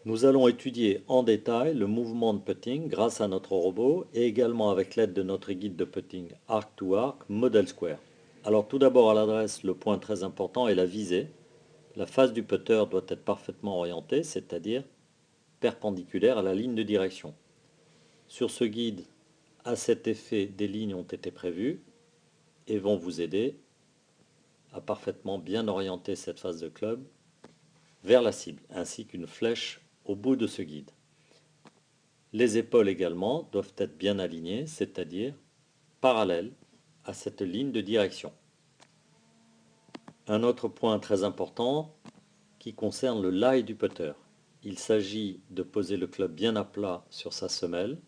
Nous allons étudier en détail le mouvement de putting grâce à notre robot et également avec l'aide de notre guide de putting Arc to Arc Model Square. Alors tout d'abord à l'adresse, le point très important est la visée. La face du putter doit être parfaitement orientée, c'est-à-dire perpendiculaire à la ligne de direction. Sur ce guide, à cet effet, des lignes ont été prévues et vont vous aider à parfaitement bien orienter cette face de club vers la cible, ainsi qu'une flèche au bout de ce guide. Les épaules également doivent être bien alignées, c'est-à-dire parallèles à cette ligne de direction. Un autre point très important qui concerne le lie du putter. Il s'agit de poser le club bien à plat sur sa semelle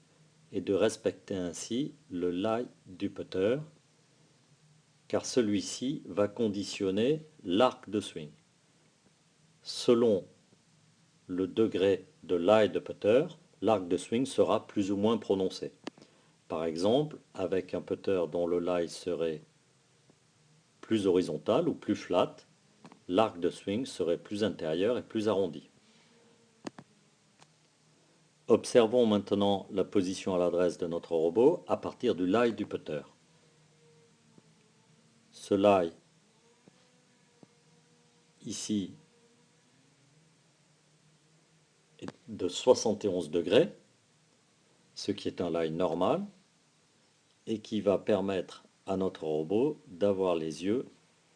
et de respecter ainsi le lie du putter, car celui-ci va conditionner l'arc de swing. Selon le degré de lie de putter, l'arc de swing sera plus ou moins prononcé. Par exemple, avec un putter dont le lie serait plus horizontal ou plus flat, l'arc de swing serait plus intérieur et plus arrondi. Observons maintenant la position à l'adresse de notre robot à partir du lie du putter. Ce lie ici est de 71 degrés, ce qui est un lie normal et qui va permettre à notre robot d'avoir les yeux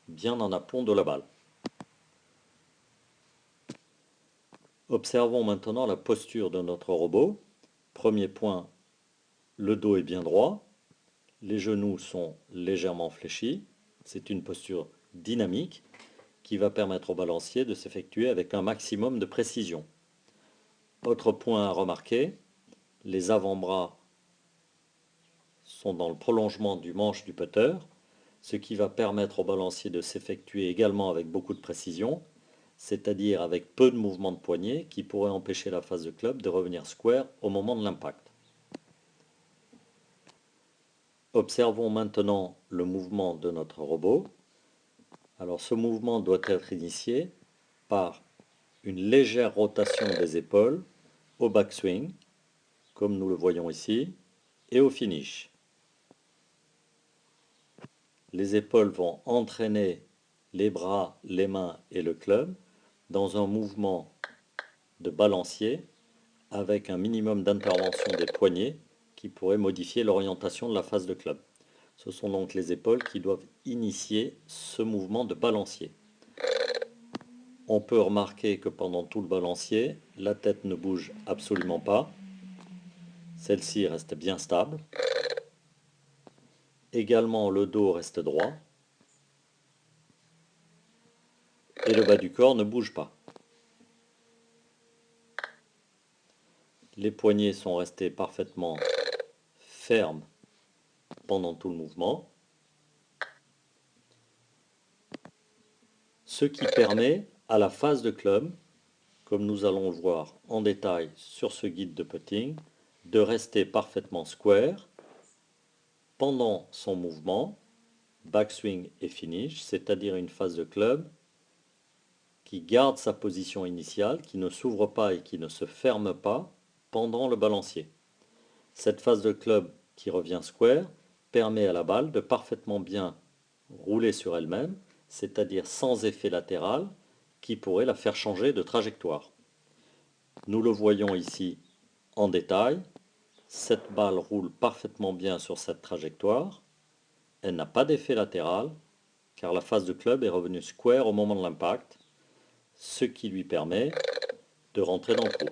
bien en aplomb de la balle. Observons maintenant la posture de notre robot. Premier point, le dos est bien droit, les genoux sont légèrement fléchis. C'est une posture dynamique qui va permettre au balancier de s'effectuer avec un maximum de précision. Autre point à remarquer, les avant-bras sont dans le prolongement du manche du putter, ce qui va permettre au balancier de s'effectuer également avec beaucoup de précision, c'est-à-dire avec peu de mouvements de poignet qui pourraient empêcher la face de club de revenir square au moment de l'impact. Observons maintenant le mouvement de notre robot. Alors ce mouvement doit être initié par une légère rotation des épaules au backswing, comme nous le voyons ici, et au finish. Les épaules vont entraîner les bras, les mains et le club dans un mouvement de balancier avec un minimum d'intervention des poignets qui pourrait modifier l'orientation de la face de club. Ce sont donc les épaules qui doivent initier ce mouvement de balancier. On peut remarquer que pendant tout le balancier, la tête ne bouge absolument pas. Celle-ci reste bien stable. Également, le dos reste droit. Et le bas du corps ne bouge pas. Les poignets sont restés parfaitement fermes pendant tout le mouvement. Ce qui permet à la face de club, comme nous allons le voir en détail sur ce guide de putting, de rester parfaitement square pendant son mouvement, backswing et finish, c'est-à-dire une face de club qui garde sa position initiale, qui ne s'ouvre pas et qui ne se ferme pas pendant le balancier. Cette face de club qui revient square permet à la balle de parfaitement bien rouler sur elle-même, c'est-à-dire sans effet latéral qui pourrait la faire changer de trajectoire. Nous le voyons ici en détail, cette balle roule parfaitement bien sur cette trajectoire, elle n'a pas d'effet latéral car la face de club est revenue square au moment de l'impact, ce qui lui permet de rentrer dans le trou.